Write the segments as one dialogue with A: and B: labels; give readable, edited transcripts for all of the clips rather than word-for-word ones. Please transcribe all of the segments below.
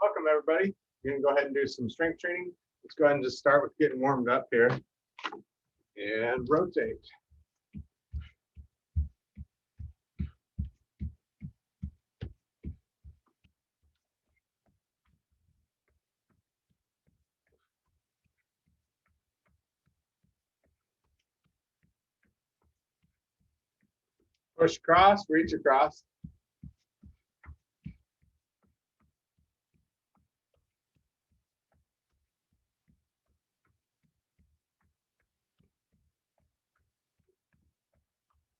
A: Welcome everybody. We're gonna go ahead and do some strength training. Let's go ahead and just start with getting warmed up here and rotate. Push across, reach across.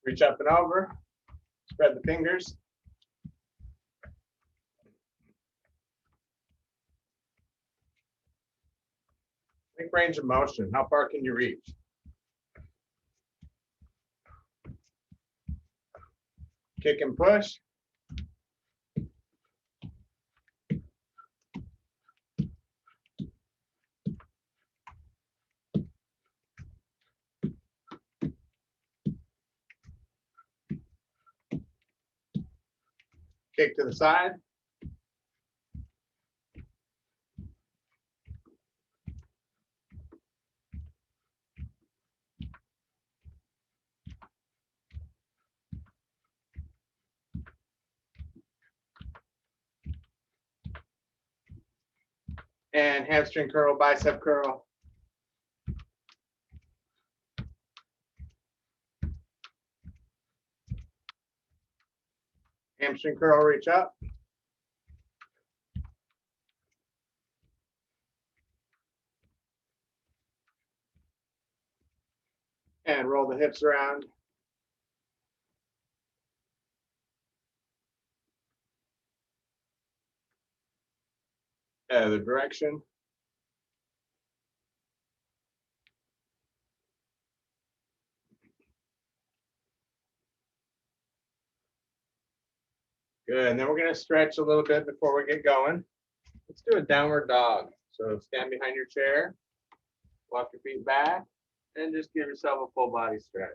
A: Reach up and over, spread the fingers. Think range of motion. How far can you reach? Kick and push. Kick to the side. And hamstring curl, bicep curl. Hamstring curl, reach up. And roll the hips around. Other direction. Good, and then we're gonna stretch a little bit before we get going. Let's do a downward dog. So stand behind your chair, walk your feet back, and just give yourself a full body stretch.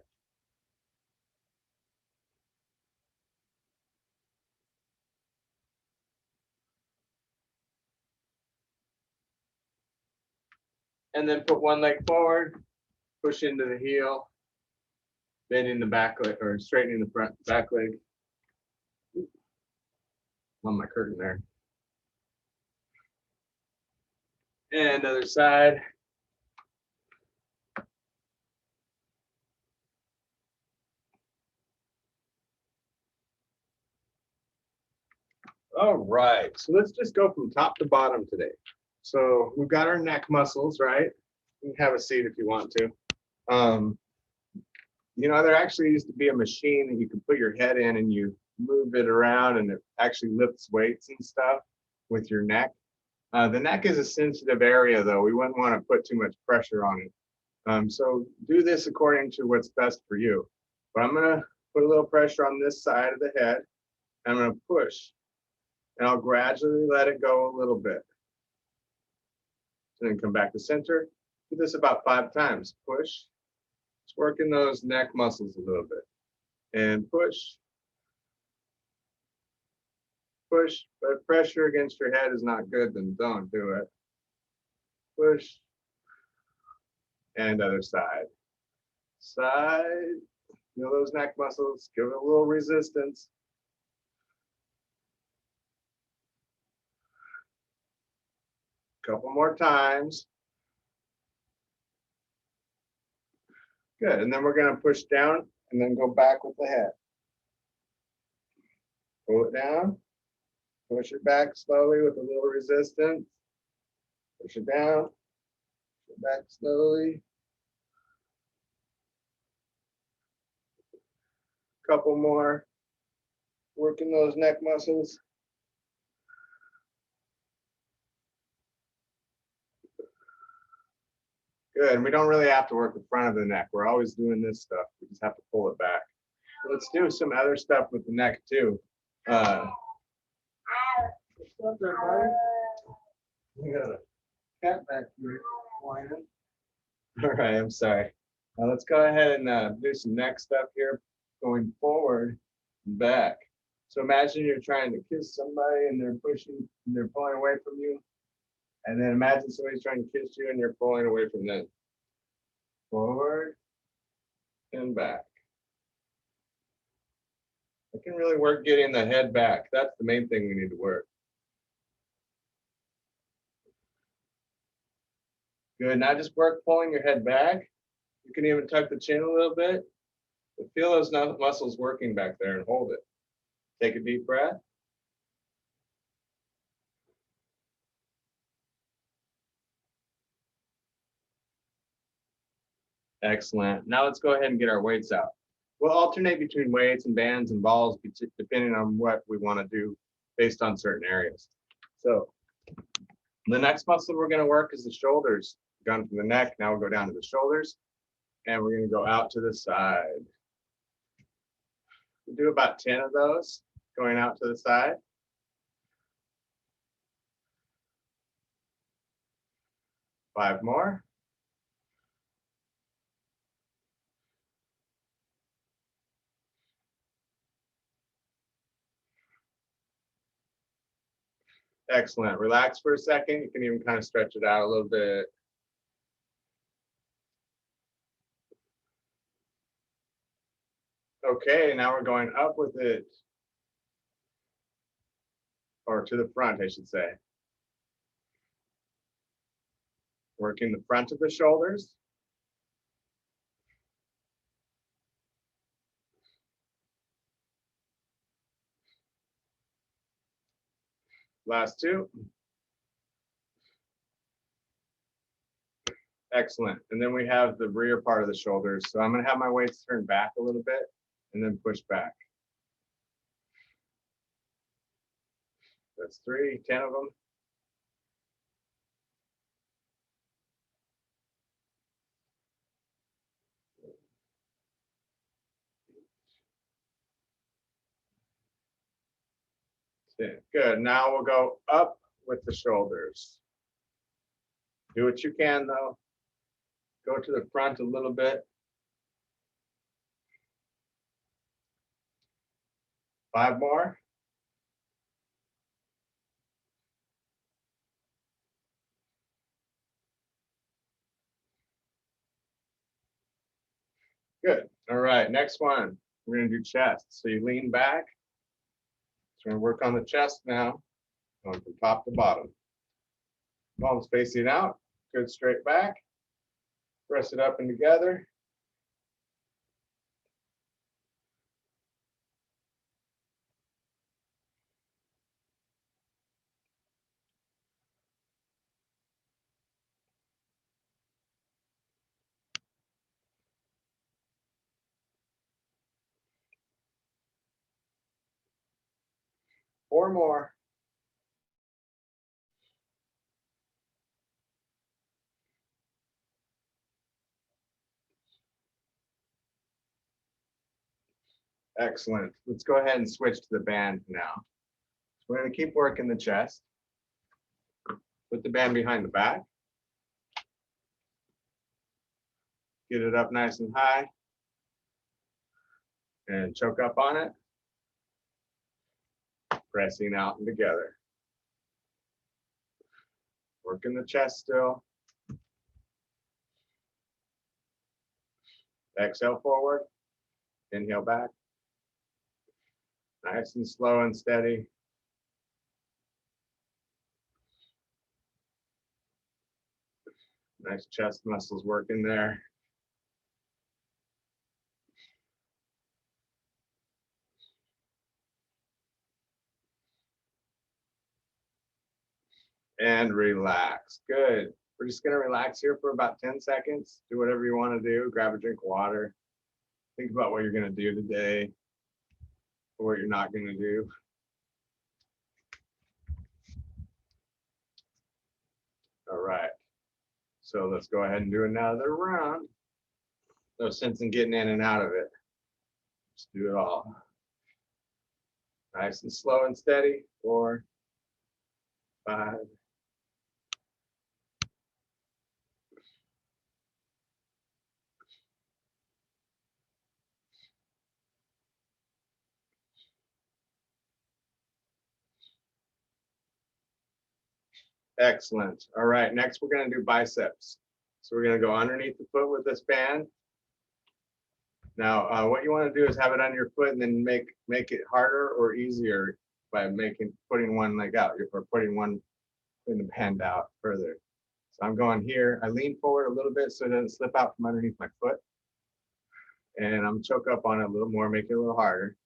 A: And then put one leg forward, push into the heel, bending the back leg or straightening the front back leg. On my curtain there. And other side. All right, so let's just go from top to bottom today. So we've got our neck muscles, right? You can have a seat if you want to. You know, there actually used to be a machine that you could put your head in and you move it around and it actually lifts weights and stuff with your neck. The neck is a sensitive area though. We wouldn't want to put too much pressure on it. So do this according to what's best for you. But I'm gonna put a little pressure on this side of the head. I'm gonna push and I'll gradually let it go a little bit. And then come back to center. Do this about 5 times. Push. Just working those neck muscles a little bit. And push. Push, but if pressure against your head is not good, then don't do it. Push. And other side. Side. Feel those neck muscles. Give it a little resistance. Couple more times. Good, and then we're gonna push down and then go back with the head. Pull it down, push it back slowly with a little resistance. Push it down, push it back slowly. Couple more, working those neck muscles. Good, and we don't really have to work the front of the neck. We're always doing this stuff. We just have to pull it back. Let's do some other stuff with the neck too. What's up there, buddy? We got a cat back here whining. All right, I'm sorry. Let's go ahead and do some neck stuff here, going forward and back. So imagine you're trying to kiss somebody and they're pushing, and they're pulling away from you. And then imagine somebody's trying to kiss you and you're pulling away from them. Forward and back. I can really work getting the head back. That's the main thing we need to work. Good. Now just work pulling your head back. You can even tuck the chin a little bit. But feel those muscles working back there and hold it. Take a deep breath. Excellent. Now let's go ahead and get our weights out. We'll alternate between weights and bands and balls depending on what we want to do based on certain areas. So the next muscle we're going to work is the shoulders. Gone from the neck, now we'll go down to the shoulders, and we're going to go out to the side. We'll do about 10 of those going out to the side. Five more. Excellent. Relax for a second. You can even kind of stretch it out a little bit. Okay, now we're going up with it. Or to the front, I should say. Working the front of the shoulders. Last two. Excellent. And then we have the rear part of the shoulders. So I'm going to have my weights turned back a little bit and then push back. That's 3, 10 of them. Good. Now we'll go up with the shoulders. Do what you can though. Go to the front a little bit. 5 more. Good. All right. Next one. We're going to do chest. So you lean back. So we're going to work on the chest now, going from top to bottom. Palms facing out. Good straight back. Press it up and together. Four more. Excellent. Let's go ahead and switch to the band now. So we're going to keep working the chest. Put the band behind the back. Get it up nice and high. And choke up on it. Pressing out and together. Working the chest still. Exhale forward. Inhale back. Nice and slow and steady. Nice chest muscles working there. And relax. Good. We're just going to relax here for about 10 seconds. Do whatever you want to do. Grab a drink of water. Think about what you're going to do today or what you're not going to do. All right. So let's go ahead and do another round. No sense in getting in and out of it. Just do it all. Nice and slow and steady. 4, 5, Excellent. All right, next we're going to do biceps. So we're going to go underneath the foot with this band. Now, what you want to do is have it on your foot and then make it harder or easier by putting one leg out or putting the band out further. So I'm going here. I lean forward a little bit so it doesn't slip out from underneath my foot. And I'm choke up on it a little more, make it a little harder.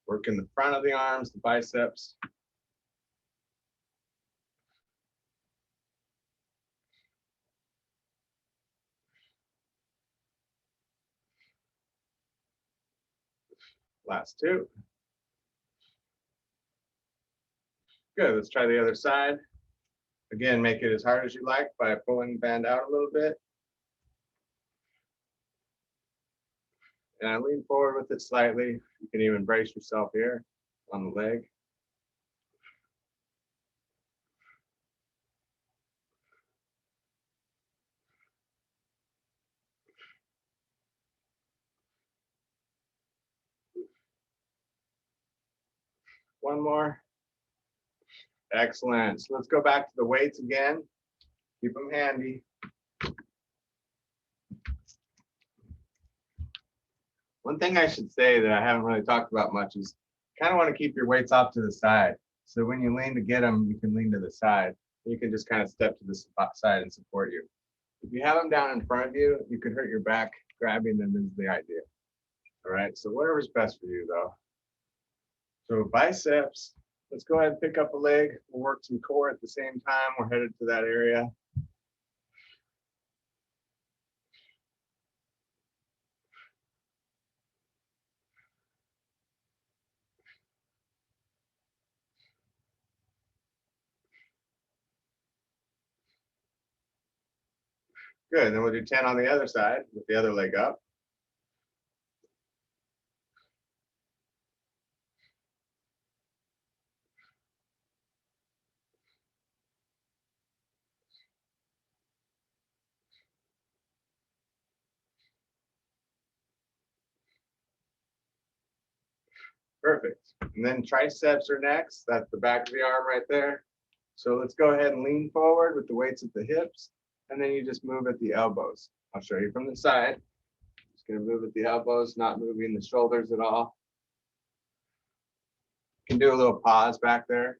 A: Working the front of the arms, the biceps. Last two. Good, let's try the other side. Again, make it as hard as you like by pulling the band out a little bit. And I lean forward with it slightly. You can even brace yourself here on the leg. One more. Excellent. So let's go back to the weights again. Keep them handy. One thing I should say that I haven't really talked about much is kind of want to keep your weights off to the side. So when you lean to get them, you can lean to the side. You can just kind of step to the side and support you. If you have them down in front of you, you could hurt your back. Grabbing them is the idea. All right, so whatever's best for you though. So biceps, let's go ahead and pick up a leg. We'll work some core at the same time. We're headed to that area. Good, then we'll do 10 on the other side with the other leg up. Perfect. And then triceps are next. That's the back of the arm right there. So let's go ahead and lean forward with the weights at the hips. And then you just move at the elbows. I'll show you from the side. Just going to move at the elbows, not moving the shoulders at all. You can do a little pause back there.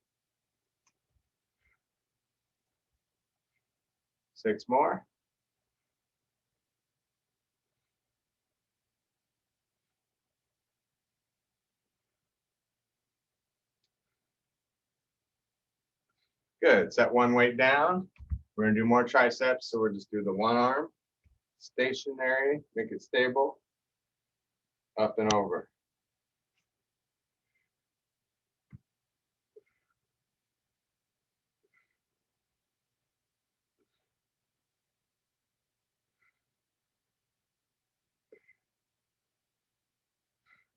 A: 6 more. Good. Set one weight down. We're going to do more triceps, so we'll just do the one arm. Stationary, make it stable. Up and over.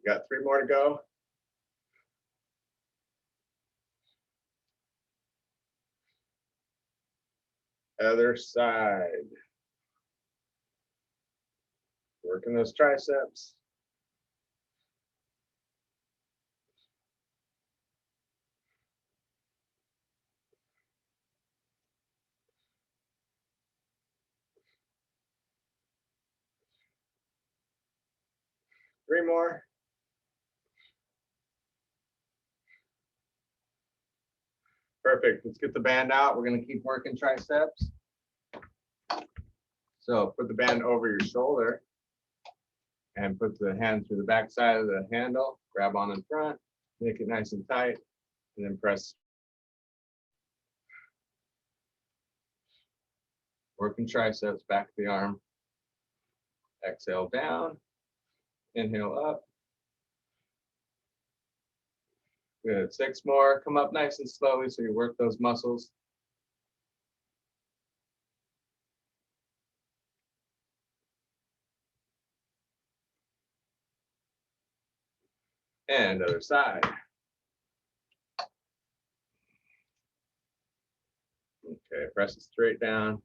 A: Got 3 more to go. Other side. Working those triceps. Three more. Perfect. Let's get the band out. We're going to keep working triceps. So put the band over your shoulder and put the hand through the back side of the handle. Grab on in front, make it nice and tight, and then press. Working triceps, back of the arm. Exhale down, inhale up. Good. 6 more. Come up nice and slowly so you work those muscles. And other side. Okay, press it straight down.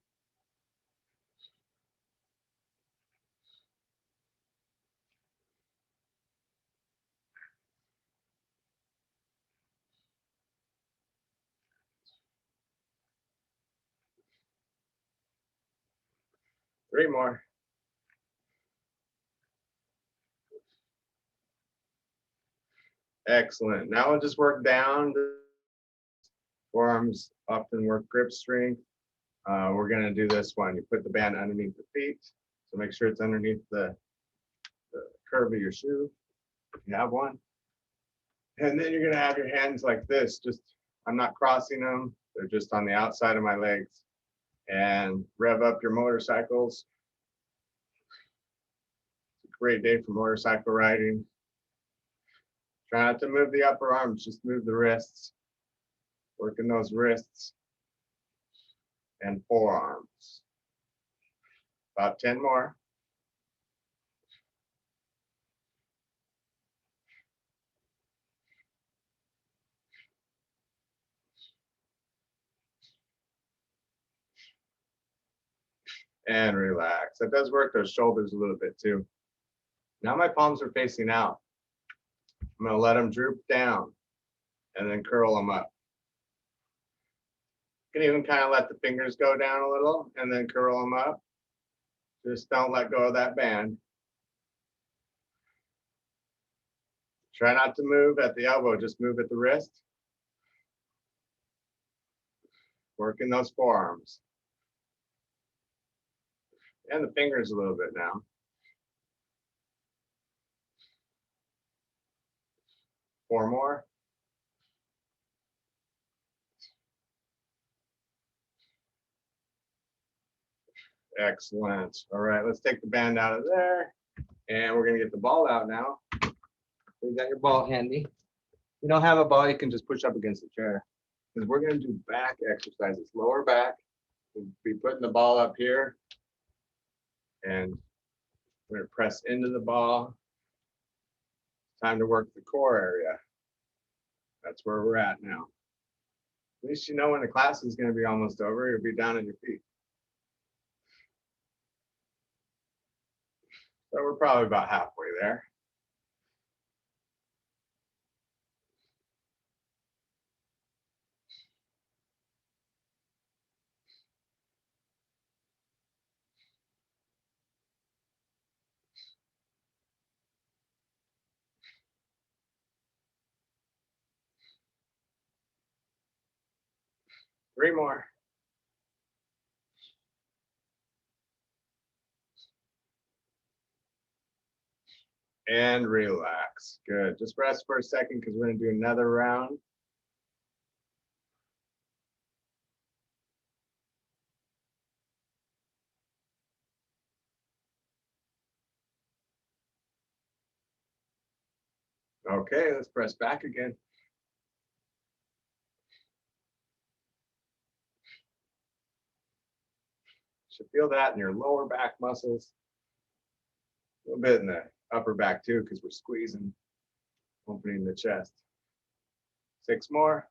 A: 3 more. Excellent. Now we'll just work down. Forearms often work grip strength. We're going to do this one. You put the band underneath the feet. So make sure it's underneath the curve of your shoe, if you have one. And then you're going to have your hands like this. Just, I'm not crossing them. They're just on the outside of my legs. And rev up your motorcycles. It's a great day for motorcycle riding. Try not to move the upper arms, just move the wrists. Working those wrists and forearms. About 10 more. And relax. That does work those shoulders a little bit too. Now my palms are facing out. I'm going to let them droop down and then curl them up. You can even kind of let the fingers go down a little and then curl them up. Just don't let go of that band. Try not to move at the elbow, just move at the wrist. Working those forearms. And the fingers a little bit now. Four more. Excellent. All right, let's take the band out of there. And we're going to get the ball out now. So you got your ball handy. If you don't have a ball, you can just push up against the chair. Because we're going to do back exercises, lower back. We'll be putting the ball up here. And we're going to press into the ball. Time to work the core area. That's where we're at now. At least you know when the class is going to be almost over, you'll be down on your feet. So we're probably about halfway there. Three more. And relax. Good. Just rest for a second because we're going to do another round. Okay, let's press back again. Should feel that in your lower back muscles. A little bit in the upper back too, because we're squeezing, opening the chest. 6 more.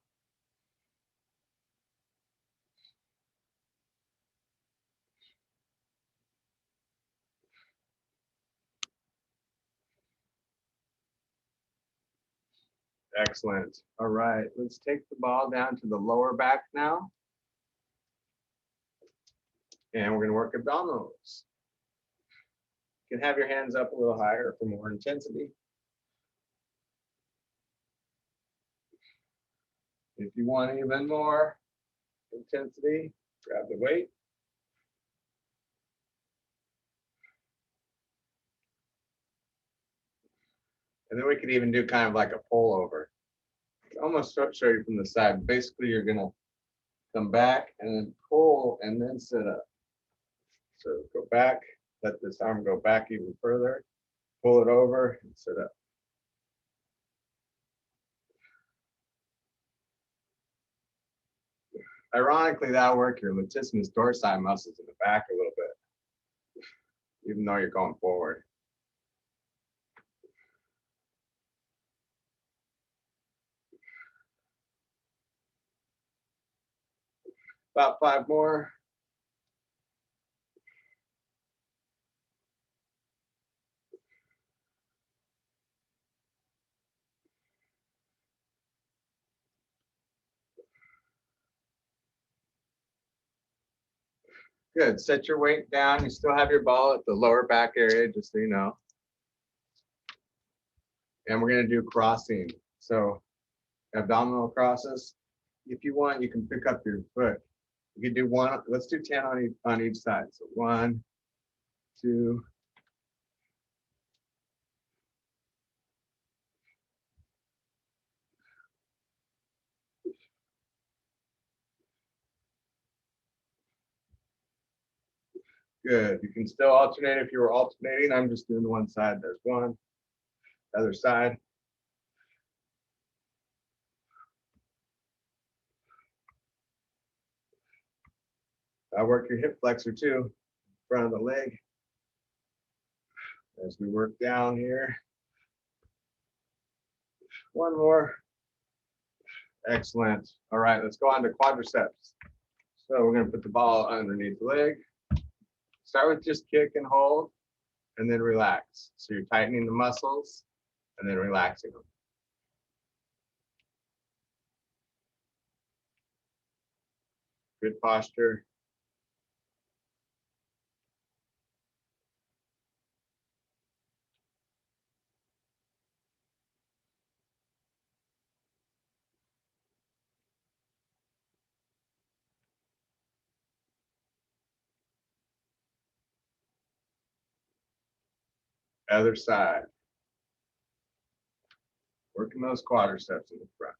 A: Excellent. All right, let's take the ball down to the lower back now. And we're going to work abdominals. You can have your hands up a little higher for more intensity. If you want even more intensity, grab the weight. And then we could even do kind of like a pull over. Almost show you from the side. Basically, you're going to come back and then pull and then sit up. So go back, let this arm go back even further, pull it over and sit up. Ironically, that'll work your latissimus dorsi muscles in the back a little bit, even though you're going forward. About 5 more. Good. Set your weight down. You still have your ball at the lower back area, just so you know. And we're going to do crossing. So abdominal crosses. If you want, you can pick up your foot. You can do one. Let's do 10 on each side. So 1, 2. Good. You can still alternate if you were alternating. I'm just doing the one side. There's 1. Other side. I work your hip flexor too, front of the leg. As we work down here. One more. Excellent. All right, let's go on to quadriceps. So we're going to put the ball underneath the leg. Start with just kick and hold, and then relax. So you're tightening the muscles and then relaxing them. Good posture. Other side. Working those quadriceps in the front.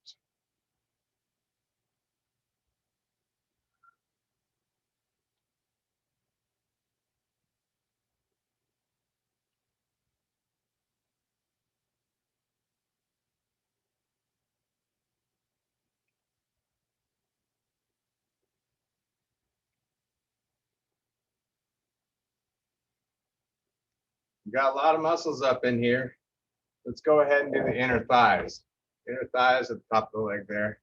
A: We got a lot of muscles up in here. Let's go ahead and do the inner thighs. Inner thighs at the top of the leg there.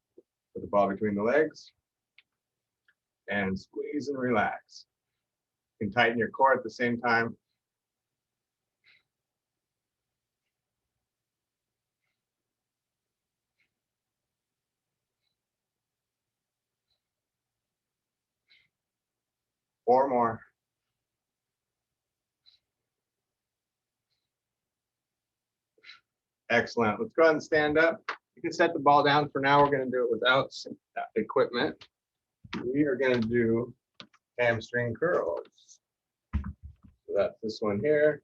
A: Put the ball between the legs. And squeeze and relax. You can tighten your core at the same time. Four more. Excellent. Let's go ahead and stand up. You can set the ball down for now. We're going to do it without equipment. We are going to do hamstring curls. So that's this one here.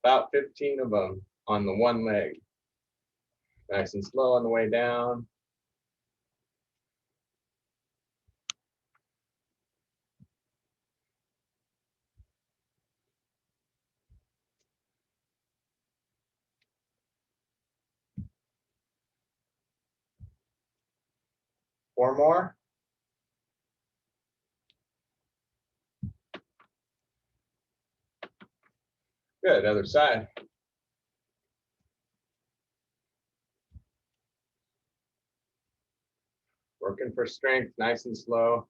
A: About 15 of them on the one leg. Nice and slow on the way down. Four more. Good. Other side. Working for strength, nice and slow.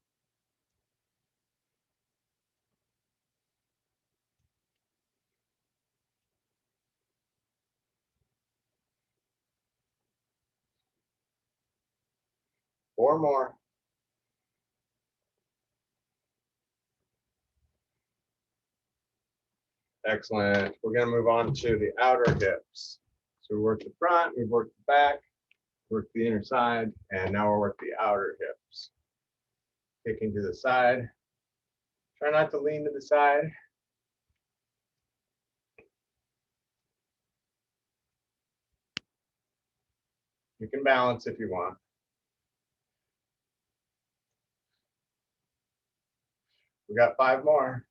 A: Four more. Excellent. We're going to move on to the outer hips. So we work the front, we've worked the back, worked the inner side, and now we'll work the outer hips. Kicking to the side. Try not to lean to the side. You can balance if you want. We got 5 more.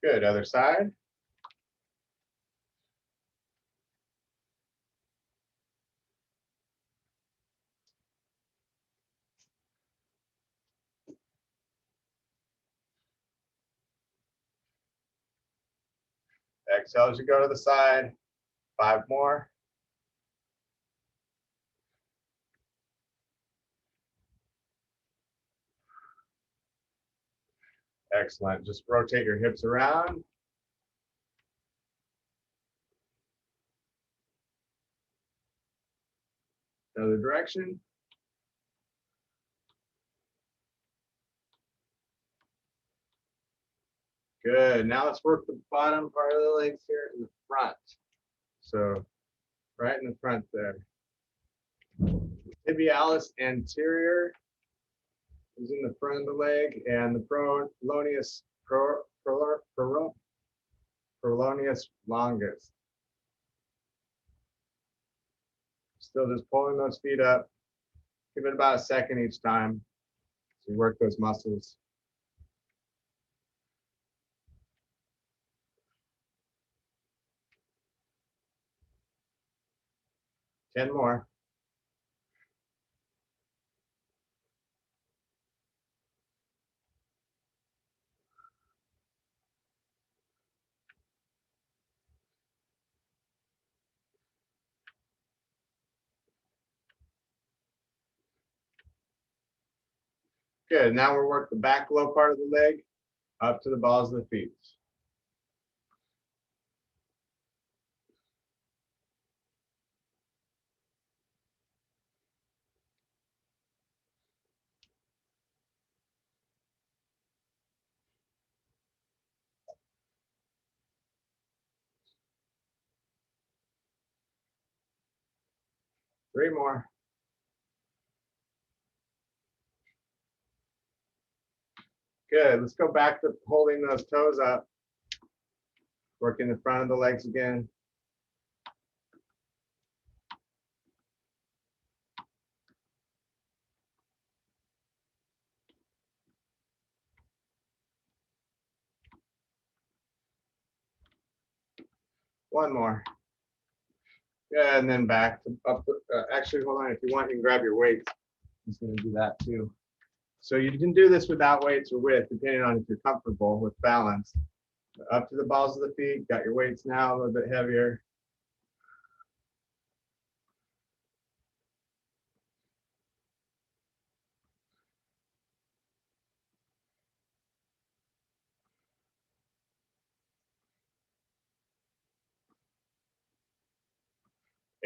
A: Good. Other side. Exhale as you go to the side. 5 more. Excellent. Just rotate your hips around. direction. Good. Now let's work the bottom part of the legs here in the front. So right in the front there. Tibialis anterior is in the front of the leg, and the prolonius longus. Still just pulling those feet up. Give it about a second each time to work those muscles. 10 more. Good. Now we'll work the back low part of the leg up to the balls of the feet. Three more. Good. Let's go back to holding those toes up. Working the front of the legs again. One more. Good. And then back to up. Actually, hold on. If you want, you can grab your weights. I'm just going to do that too. So you can do this without weights or with, depending on if you're comfortable with balance. Up to the balls of the feet. Got your weights now a little bit heavier.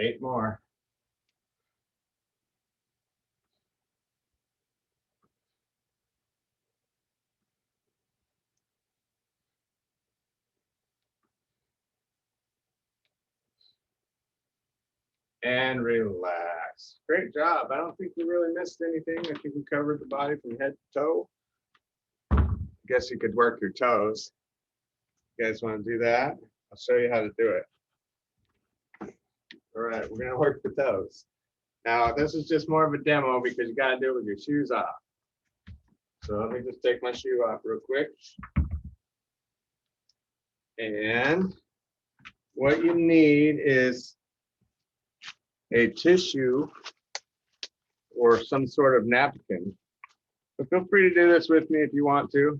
A: Eight more. And relax. Great job. I don't think we really missed anything. I think we covered the body from head to toe. I guess you could work your toes. You guys want to do that? I'll show you how to do it. All right, we're going to work the toes. Now, this is just more of a demo because you got to do it with your shoes off. So let me just take my shoe off real quick. And what you need is a tissue or some sort of napkin. But feel free to do this with me if you want to.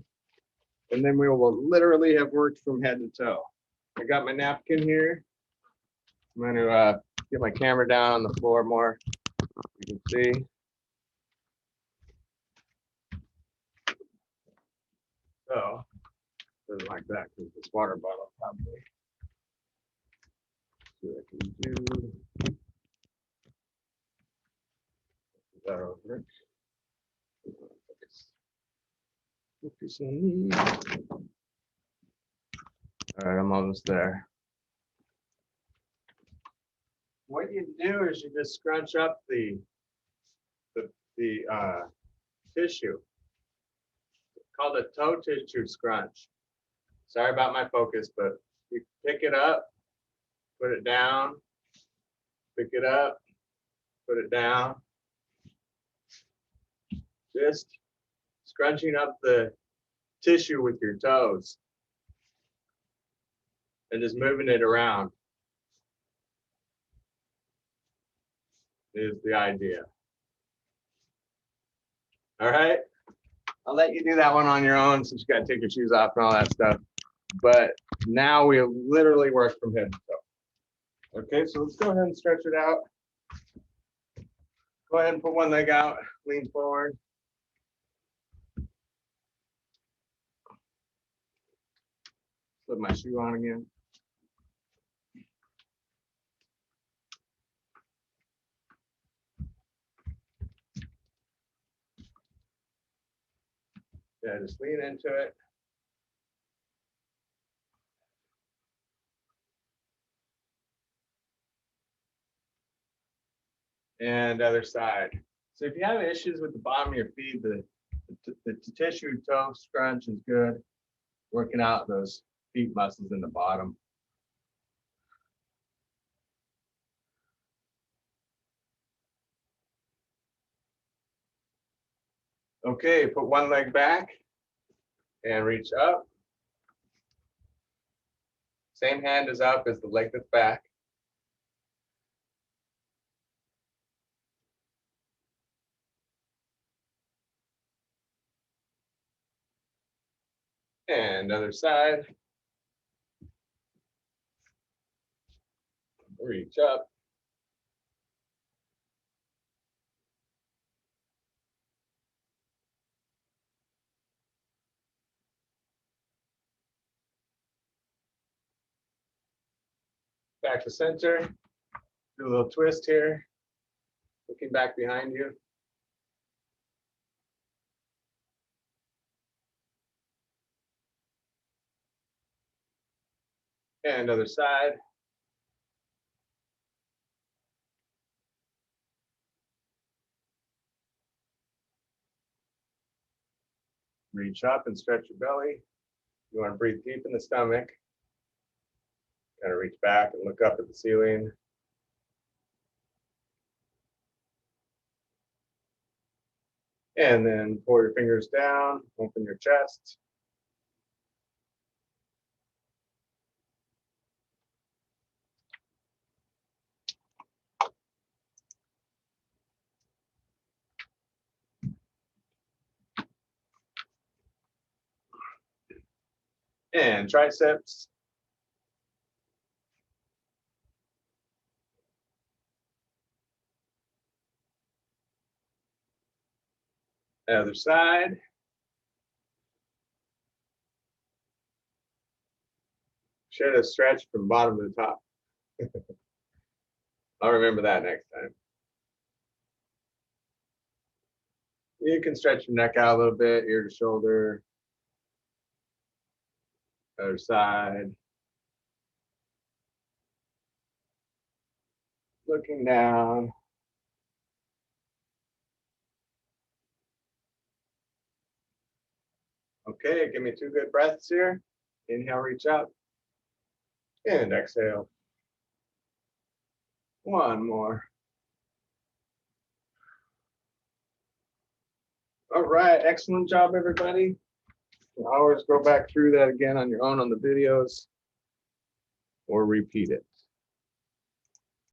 A: And then we will literally have worked from head to toe. I got my napkin here. I'm going to get my camera down on the floor more. You can see. So, doesn't like that because this water bottle probably. See what I can do. That over it. Focus on me. All right, I'm almost there. What you do is you just scrunch up the tissue. It's called a toe tissue scrunch. Sorry about my focus, but you pick it up, put it down, pick it up, put it down. Just scrunching up the tissue with your toes and just moving it around is the idea. All right, I'll let you do that one on your own since you got to take your shoes off and all that stuff. But now we literally work from head to toe. Okay, so let's go ahead and stretch it out. Go ahead and put one leg out, lean forward. Put my shoe on again. Yeah, just lean into it. And other side. So if you have issues with the bottom of your feet, the tissue toe scrunch is good. Working out those feet muscles in the bottom. Okay, put one leg back and reach up. Same hand is up as the leg that's back. And other side. Reach up. Back to center. Do a little twist here. Looking back behind you. And other side. Reach up and stretch your belly. You want to breathe deep in the stomach. Kind of reach back and look up at the ceiling. And then pull your fingers down, open your chest. And triceps. Other side. Should have stretched from bottom to the top. I'll remember that next time. You can stretch your neck out a little bit, ear to shoulder. Other side. Looking down. Okay, give me 2 good breaths here. Inhale, reach up. And exhale. 1 more. All right, excellent job, everybody. You can always go back through that again on your own on the videos or repeat it.